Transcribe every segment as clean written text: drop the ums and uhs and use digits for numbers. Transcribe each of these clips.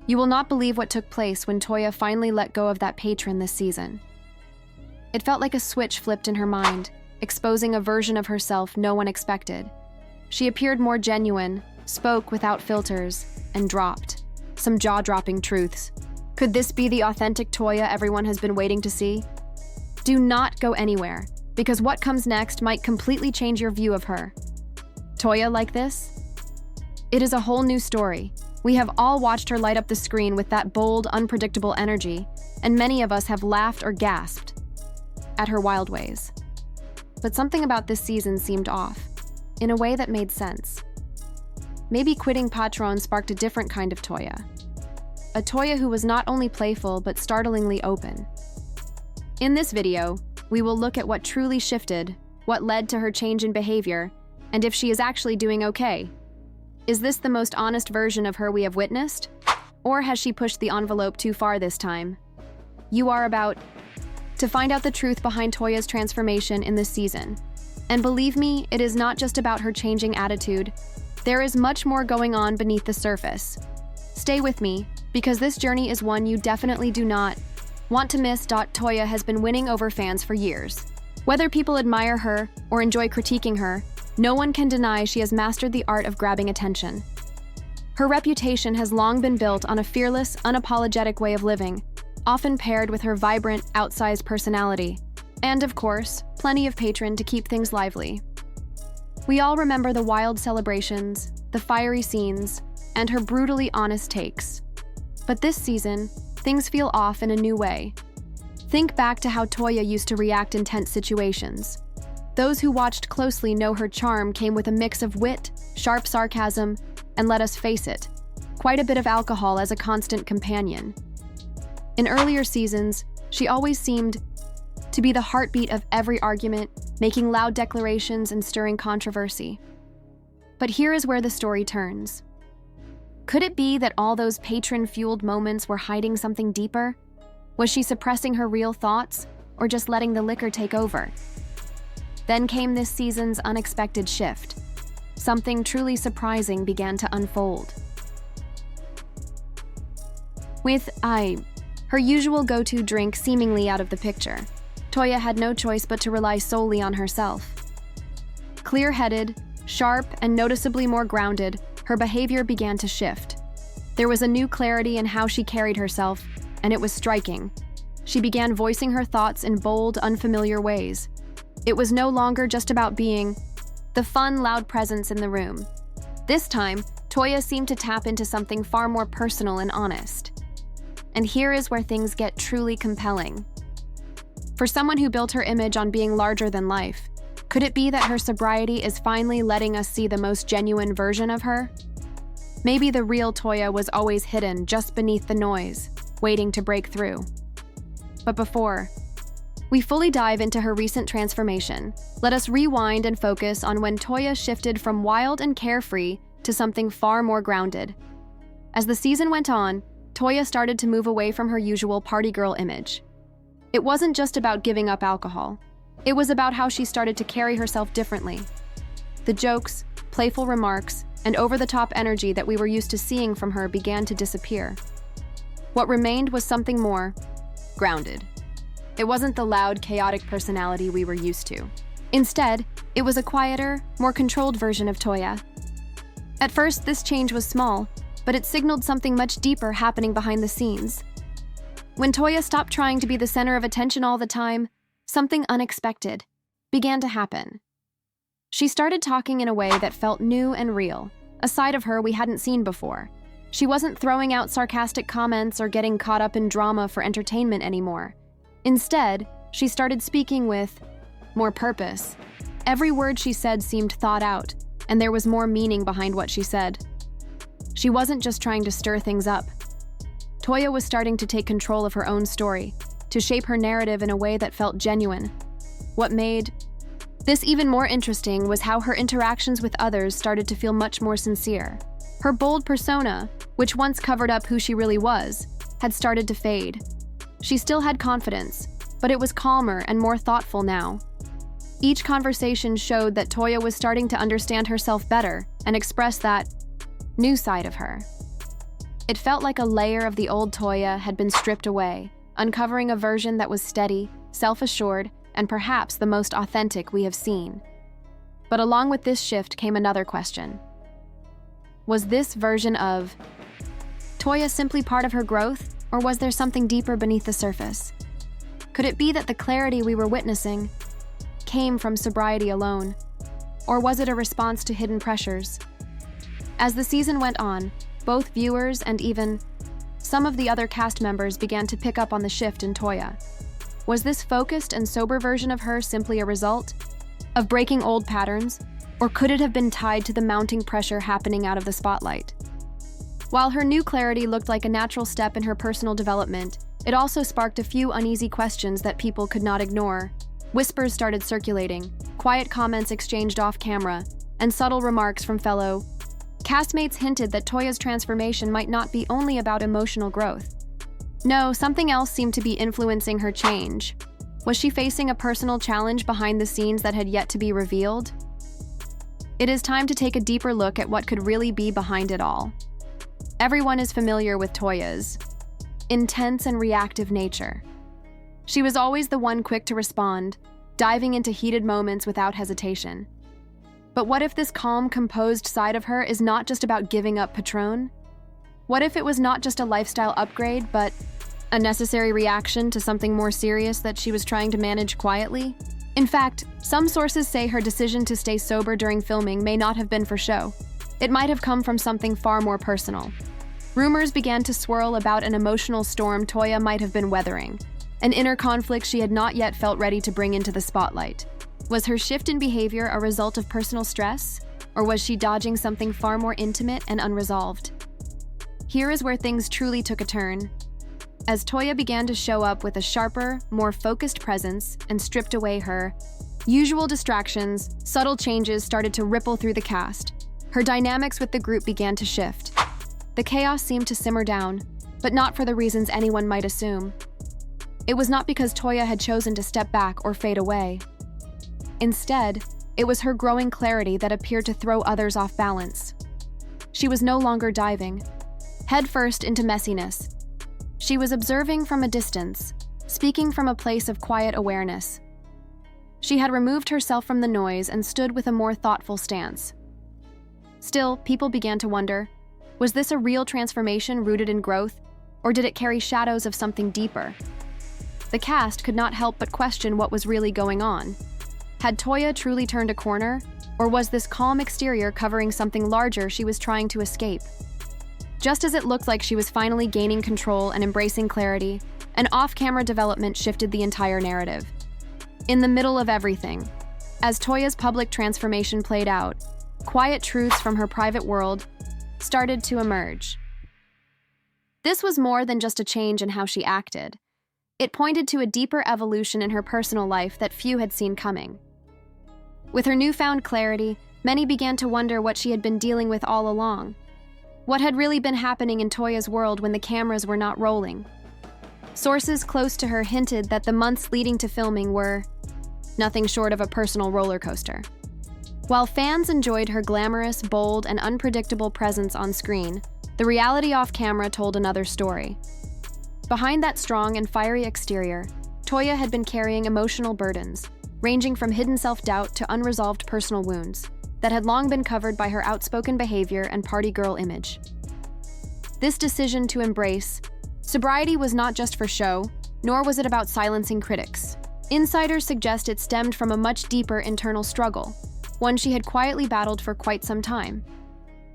You will not believe what took place when Toya finally let go of that patron this season. It felt like a switch flipped in her mind, exposing a version of herself no one expected. She appeared more genuine, spoke without filters, and dropped some jaw-dropping truths. Could this be the authentic Toya everyone has been waiting to see? Do not go anywhere, because what comes next might completely change your view of her. Toya like this? It is a whole new story. We have all watched her light up the screen with that bold, unpredictable energy, and many of us have laughed or gasped at her wild ways. But something about this season seemed off, in a way that made sense. Maybe quitting Patron sparked a different kind of Toya. A Toya who was not only playful, but startlingly open. In this video, we will look at what truly shifted, what led to her change in behavior, and if she is actually doing okay. Is this the most honest version of her we have witnessed? Or has she pushed the envelope too far this time? You are about to find out the truth behind Toya's transformation in this season. And believe me, it is not just about her changing attitude. There is much more going on beneath the surface. Stay with me, because this journey is one you definitely do not want to miss. Toya has been winning over fans for years. Whether people admire her or enjoy critiquing her, no one can deny she has mastered the art of grabbing attention. Her reputation has long been built on a fearless, unapologetic way of living, often paired with her vibrant, outsized personality. And of course, plenty of patron to keep things lively. We all remember the wild celebrations, the fiery scenes, and her brutally honest takes. But this season, things feel off in a new way. Think back to how Toya used to react in tense situations. Those who watched closely know her charm came with a mix of wit, sharp sarcasm, and let us face it, quite a bit of alcohol as a constant companion. In earlier seasons, she always seemed to be the heartbeat of every argument, making loud declarations and stirring controversy. But here is where the story turns. Could it be that all those patron-fueled moments were hiding something deeper? Was she suppressing her real thoughts, or just letting the liquor take over? Then came this season's unexpected shift. Something truly surprising began to unfold. With her usual go-to drink seemingly out of the picture, Toya had no choice but to rely solely on herself. Clear-headed, sharp, and noticeably more grounded, her behavior began to shift. There was a new clarity in how she carried herself, and it was striking. She began voicing her thoughts in bold, unfamiliar ways. It was no longer just about being the fun, loud presence in the room. This time, Toya seemed to tap into something far more personal and honest. And here is where things get truly compelling. For someone who built her image on being larger than life, could it be that her sobriety is finally letting us see the most genuine version of her? Maybe the real Toya was always hidden just beneath the noise, waiting to break through. But before we fully dive into her recent transformation, let us rewind and focus on when Toya shifted from wild and carefree to something far more grounded. As the season went on, Toya started to move away from her usual party girl image. It wasn't just about giving up alcohol. It was about how she started to carry herself differently. The jokes, playful remarks, and over-the-top energy that we were used to seeing from her began to disappear. What remained was something more grounded. It wasn't the loud, chaotic personality we were used to. Instead, it was a quieter, more controlled version of Toya. At first, this change was small, but it signaled something much deeper happening behind the scenes. When Toya stopped trying to be the center of attention all the time, something unexpected began to happen. She started talking in a way that felt new and real, a side of her we hadn't seen before. She wasn't throwing out sarcastic comments or getting caught up in drama for entertainment anymore. Instead, she started speaking with more purpose. Every word she said seemed thought out, and there was more meaning behind what she said. She wasn't just trying to stir things up. Toya was starting to take control of her own story, to shape her narrative in a way that felt genuine. What made this even more interesting was how her interactions with others started to feel much more sincere. Her bold persona, which once covered up who she really was, had started to fade. She still had confidence, but it was calmer and more thoughtful now. Each conversation showed that Toya was starting to understand herself better and express that new side of her. It felt like a layer of the old Toya had been stripped away, uncovering a version that was steady, self-assured, and perhaps the most authentic we have seen. But along with this shift came another question. Was this version of Toya simply part of her growth, or was there something deeper beneath the surface? Could it be that the clarity we were witnessing came from sobriety alone, or was it a response to hidden pressures? As the season went on, both viewers and even some of the other cast members began to pick up on the shift in Toya. Was this focused and sober version of her simply a result of breaking old patterns, or could it have been tied to the mounting pressure happening out of the spotlight? While her new clarity looked like a natural step in her personal development, it also sparked a few uneasy questions that people could not ignore. Whispers started circulating, quiet comments exchanged off camera, and subtle remarks from fellow castmates hinted that Toya's transformation might not be only about emotional growth. No, something else seemed to be influencing her change. Was she facing a personal challenge behind the scenes that had yet to be revealed? It is time to take a deeper look at what could really be behind it all. Everyone is familiar with Toya's intense and reactive nature. She was always the one quick to respond, diving into heated moments without hesitation. But what if this calm, composed side of her is not just about giving up Patron? What if it was not just a lifestyle upgrade, but a necessary reaction to something more serious that she was trying to manage quietly? In fact, some sources say her decision to stay sober during filming may not have been for show. It might have come from something far more personal. Rumors began to swirl about an emotional storm Toya might have been weathering, an inner conflict she had not yet felt ready to bring into the spotlight. Was her shift in behavior a result of personal stress, or was she dodging something far more intimate and unresolved? Here is where things truly took a turn. As Toya began to show up with a sharper, more focused presence and stripped away her usual distractions, subtle changes started to ripple through the cast. Her dynamics with the group began to shift. The chaos seemed to simmer down, but not for the reasons anyone might assume. It was not because Toya had chosen to step back or fade away. Instead, it was her growing clarity that appeared to throw others off balance. She was no longer diving headfirst into messiness. She was observing from a distance, speaking from a place of quiet awareness. She had removed herself from the noise and stood with a more thoughtful stance. Still, people began to wonder, was this a real transformation rooted in growth, or did it carry shadows of something deeper? The cast could not help but question what was really going on. Had Toya truly turned a corner, or was this calm exterior covering something larger she was trying to escape? Just as it looked like she was finally gaining control and embracing clarity, an off-camera development shifted the entire narrative. In the middle of everything, as Toya's public transformation played out, quiet truths from her private world started to emerge. This was more than just a change in how she acted. It pointed to a deeper evolution in her personal life that few had seen coming. With her newfound clarity, many began to wonder what she had been dealing with all along. What had really been happening in Toya's world when the cameras were not rolling? Sources close to her hinted that the months leading to filming were nothing short of a personal roller coaster. While fans enjoyed her glamorous, bold, and unpredictable presence on screen, the reality off camera told another story. Behind that strong and fiery exterior, Toya had been carrying emotional burdens, ranging from hidden self-doubt to unresolved personal wounds that had long been covered by her outspoken behavior and party girl image. This decision to embrace sobriety was not just for show, nor was it about silencing critics. Insiders suggest it stemmed from a much deeper internal struggle, one she had quietly battled for quite some time.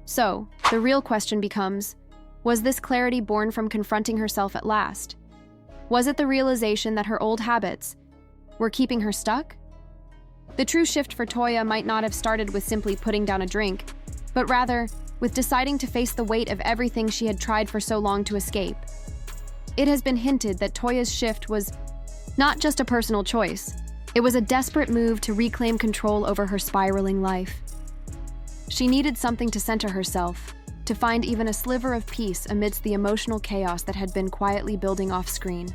So, the real question becomes, was this clarity born from confronting herself at last? Was it the realization that her old habits were keeping her stuck? The true shift for Toya might not have started with simply putting down a drink, but rather with deciding to face the weight of everything she had tried for so long to escape. It has been hinted that Toya's shift was not just a personal choice. It was a desperate move to reclaim control over her spiraling life. She needed something to center herself, to find even a sliver of peace amidst the emotional chaos that had been quietly building off-screen.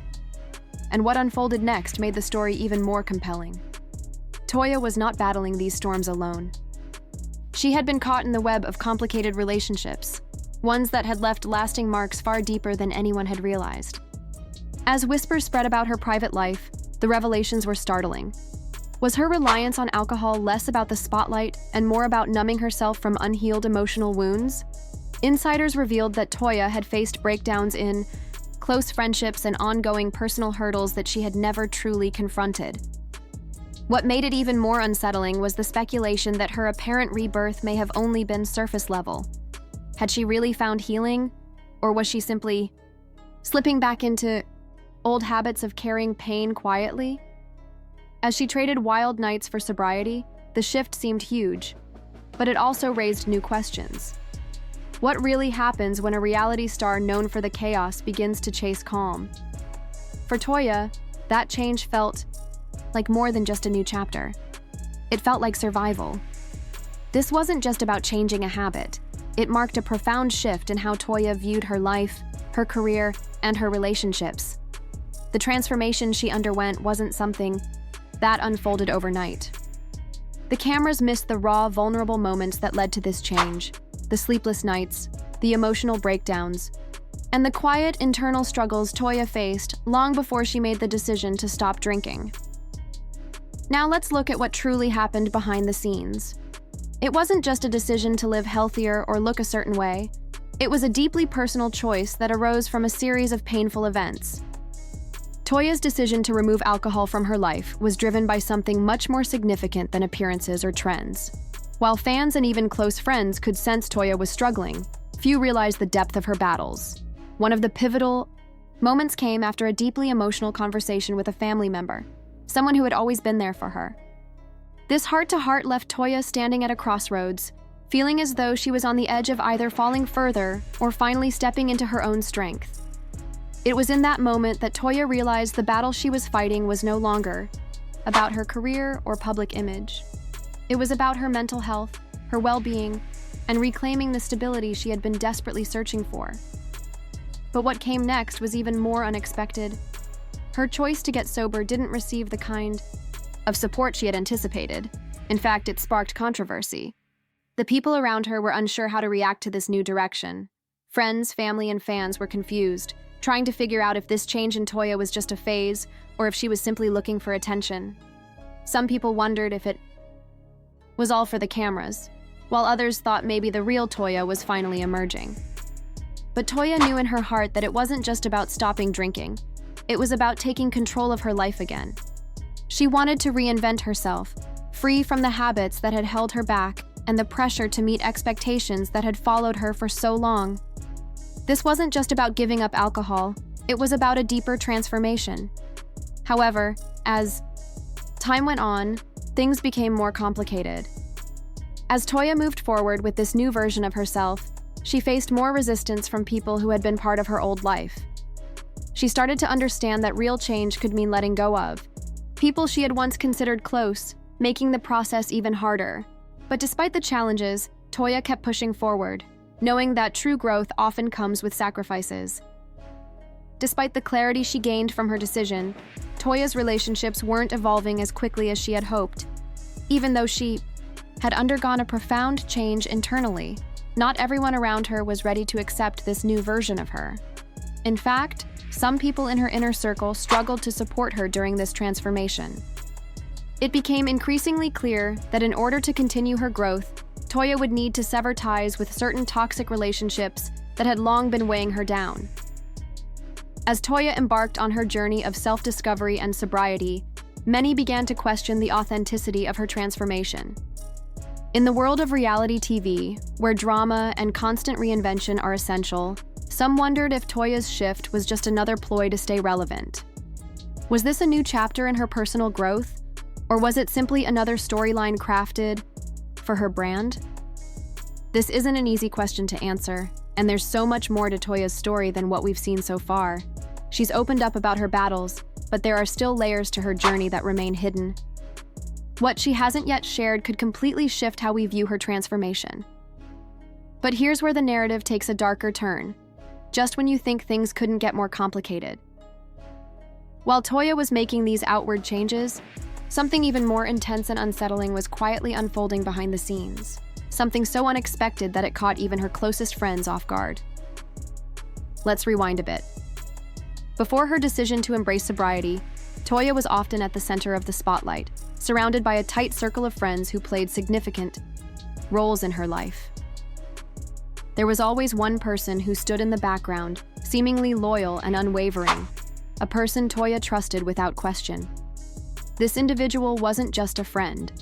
And what unfolded next made the story even more compelling. Toya was not battling these storms alone. She had been caught in the web of complicated relationships, ones that had left lasting marks far deeper than anyone had realized. As whispers spread about her private life, the revelations were startling. Was her reliance on alcohol less about the spotlight and more about numbing herself from unhealed emotional wounds? Insiders revealed that Toya had faced breakdowns in close friendships and ongoing personal hurdles that she had never truly confronted. What made it even more unsettling was the speculation that her apparent rebirth may have only been surface level. Had she really found healing, or was she simply slipping back into old habits of carrying pain quietly? As she traded wild nights for sobriety, the shift seemed huge, but it also raised new questions. What really happens when a reality star known for the chaos begins to chase calm? For Toya, that change felt like more than just a new chapter. It felt like survival. This wasn't just about changing a habit. It marked a profound shift in how Toya viewed her life, her career, and her relationships. The transformation she underwent wasn't something that unfolded overnight. The cameras missed the raw, vulnerable moments that led to this change, the sleepless nights, the emotional breakdowns, and the quiet internal struggles Toya faced long before she made the decision to stop drinking. Now let's look at what truly happened behind the scenes. It wasn't just a decision to live healthier or look a certain way. It was a deeply personal choice that arose from a series of painful events. Toya's decision to remove alcohol from her life was driven by something much more significant than appearances or trends. While fans and even close friends could sense Toya was struggling, few realized the depth of her battles. One of the pivotal moments came after a deeply emotional conversation with a family member, someone who had always been there for her. This heart-to-heart left Toya standing at a crossroads, feeling as though she was on the edge of either falling further or finally stepping into her own strength. It was in that moment that Toya realized the battle she was fighting was no longer about her career or public image. It was about her mental health, her well-being, and reclaiming the stability she had been desperately searching for. But what came next was even more unexpected. Her choice to get sober didn't receive the kind of support she had anticipated. In fact, it sparked controversy. The people around her were unsure how to react to this new direction. Friends, family, and fans were confused, trying to figure out if this change in Toya was just a phase or if she was simply looking for attention. Some people wondered if it was all for the cameras, while others thought maybe the real Toya was finally emerging. But Toya knew in her heart that it wasn't just about stopping drinking. It was about taking control of her life again. She wanted to reinvent herself, free from the habits that had held her back and the pressure to meet expectations that had followed her for so long. This wasn't just about giving up alcohol, it was about a deeper transformation. However, as time went on, things became more complicated. As Toya moved forward with this new version of herself, she faced more resistance from people who had been part of her old life. She started to understand that real change could mean letting go of people she had once considered close, making the process even harder. But despite the challenges, Toya kept pushing forward, knowing that true growth often comes with sacrifices. Despite the clarity she gained from her decision, Toya's relationships weren't evolving as quickly as she had hoped. Even though she had undergone a profound change internally, not everyone around her was ready to accept this new version of her. In fact, some people in her inner circle struggled to support her during this transformation. It became increasingly clear that in order to continue her growth, Toya would need to sever ties with certain toxic relationships that had long been weighing her down. As Toya embarked on her journey of self-discovery and sobriety, many began to question the authenticity of her transformation. In the world of reality TV, where drama and constant reinvention are essential, some wondered if Toya's shift was just another ploy to stay relevant. Was this a new chapter in her personal growth, or was it simply another storyline crafted for her brand? This isn't an easy question to answer, and there's so much more to Toya's story than what we've seen so far. She's opened up about her battles, but there are still layers to her journey that remain hidden. What she hasn't yet shared could completely shift how we view her transformation. But here's where the narrative takes a darker turn, just when you think things couldn't get more complicated. While Toya was making these outward changes, something even more intense and unsettling was quietly unfolding behind the scenes. something so unexpected that it caught even her closest friends off guard. Let's rewind a bit. Before her decision to embrace sobriety, Toya was often at the center of the spotlight, surrounded by a tight circle of friends who played significant roles in her life. There was always one person who stood in the background, seemingly loyal and unwavering, a person Toya trusted without question. This individual wasn't just a friend.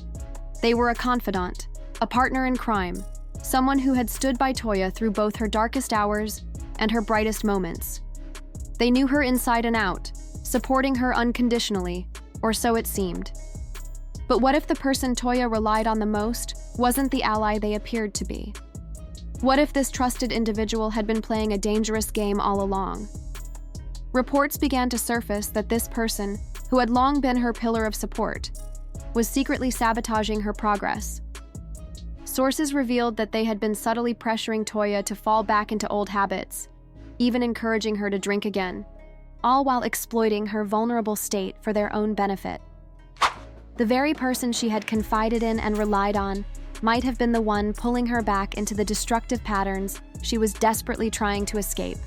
They were a confidant, a partner in crime, someone who had stood by Toya through both her darkest hours and her brightest moments. They knew her inside and out, supporting her unconditionally, or so it seemed. But what if the person Toya relied on the most wasn't the ally they appeared to be? What if this trusted individual had been playing a dangerous game all along? Reports began to surface that this person, who had long been her pillar of support, was secretly sabotaging her progress. Sources revealed that they had been subtly pressuring Toya to fall back into old habits, even encouraging her to drink again, all while exploiting her vulnerable state for their own benefit. The very person she had confided in and relied on might have been the one pulling her back into the destructive patterns she was desperately trying to escape.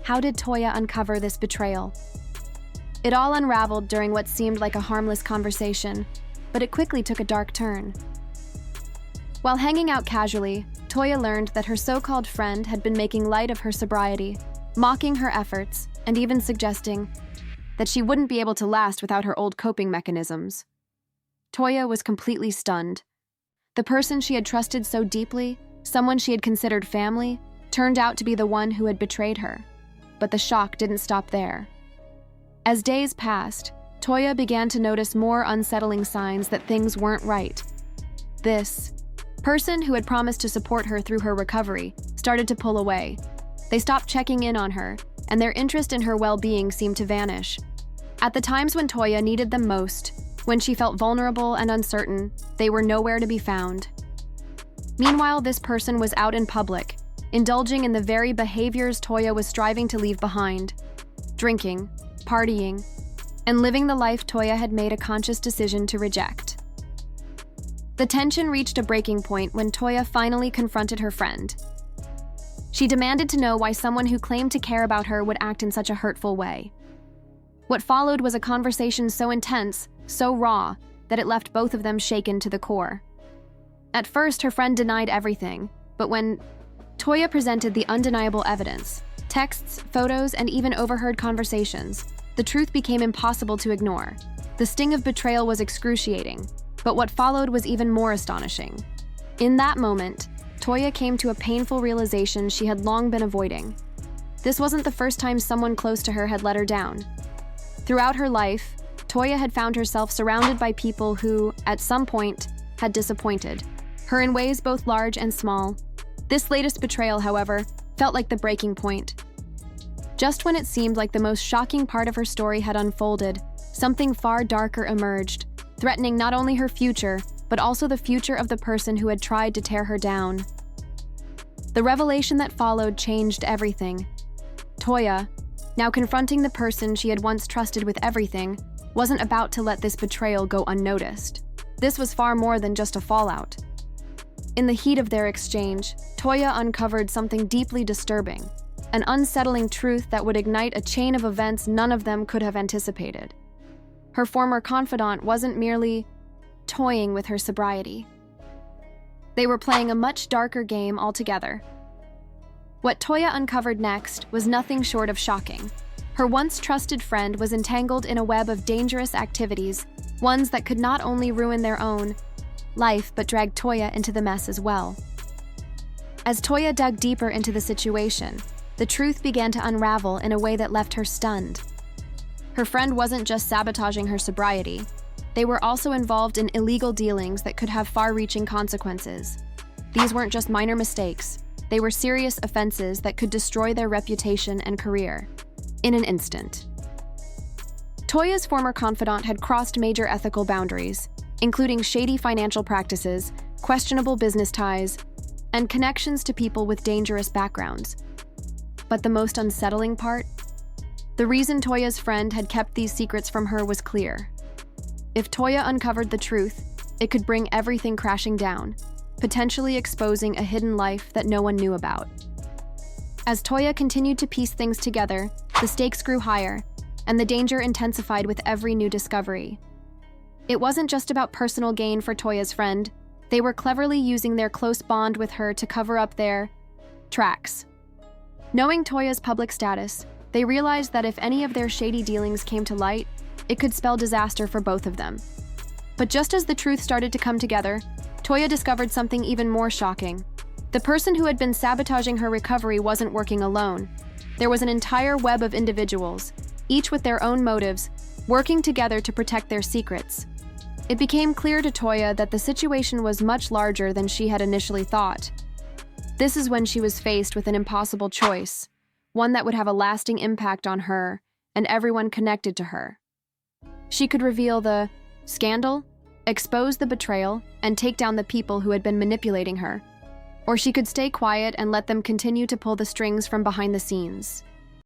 How did Toya uncover this betrayal? It all unraveled during what seemed like a harmless conversation, but it quickly took a dark turn. While hanging out casually, Toya learned that her so-called friend had been making light of her sobriety, mocking her efforts, and even suggesting that she wouldn't be able to last without her old coping mechanisms. Toya was completely stunned. The person she had trusted so deeply, someone she had considered family, turned out to be the one who had betrayed her. But the shock didn't stop there. As days passed, Toya began to notice more unsettling signs that things weren't right. This person who had promised to support her through her recovery started to pull away. They stopped checking in on her, and their interest in her well-being seemed to vanish. At the times when Toya needed them most, when she felt vulnerable and uncertain, they were nowhere to be found. Meanwhile, this person was out in public, indulging in the very behaviors Toya was striving to leave behind: drinking, partying, and living the life Toya had made a conscious decision to reject. The tension reached a breaking point when Toya finally confronted her friend. She demanded to know why someone who claimed to care about her would act in such a hurtful way. What followed was a conversation so intense, so raw, that it left both of them shaken to the core. At first, her friend denied everything, but when Toya presented the undeniable evidence, texts, photos, and even overheard conversations, the truth became impossible to ignore. The sting of betrayal was excruciating, but what followed was even more astonishing. In that moment, Toya came to a painful realization she had long been avoiding. This wasn't the first time someone close to her had let her down. Throughout her life, Toya had found herself surrounded by people who, at some point, had disappointed her in ways both large and small. This latest betrayal, however, felt like the breaking point. Just when it seemed like the most shocking part of her story had unfolded, something far darker emerged, threatening not only her future, but also the future of the person who had tried to tear her down. The revelation that followed changed everything. Toya, now confronting the person she had once trusted with everything, wasn't about to let this betrayal go unnoticed. This was far more than just a fallout. In the heat of their exchange, Toya uncovered something deeply disturbing, an unsettling truth that would ignite a chain of events none of them could have anticipated. Her former confidant wasn't merely toying with her sobriety. They were playing a much darker game altogether. What Toya uncovered next was nothing short of shocking. Her once trusted friend was entangled in a web of dangerous activities, ones that could not only ruin their own life but drag Toya into the mess as well. As Toya dug deeper into the situation, the truth began to unravel in a way that left her stunned. Her friend wasn't just sabotaging her sobriety. They were also involved in illegal dealings that could have far-reaching consequences. These weren't just minor mistakes. They were serious offenses that could destroy their reputation and career in an instant. Toya's former confidant had crossed major ethical boundaries, including shady financial practices, questionable business ties, and connections to people with dangerous backgrounds. But the most unsettling part? The reason Toya's friend had kept these secrets from her was clear. If Toya uncovered the truth, it could bring everything crashing down. potentially exposing a hidden life that no one knew about. As Toya continued to piece things together, the stakes grew higher, and the danger intensified with every new discovery. It wasn't just about personal gain for Toya's friend. They were cleverly using their close bond with her to cover up their tracks. Knowing Toya's public status, they realized that if any of their shady dealings came to light, it could spell disaster for both of them. But just as the truth started to come together, Toya discovered something even more shocking. The person who had been sabotaging her recovery wasn't working alone. There was an entire web of individuals, each with their own motives, working together to protect their secrets. It became clear to Toya that the situation was much larger than she had initially thought. This is when she was faced with an impossible choice, one that would have a lasting impact on her and everyone connected to her. She could reveal the scandal, expose the betrayal, and take down the people who had been manipulating her. Or she could stay quiet and let them continue to pull the strings from behind the scenes.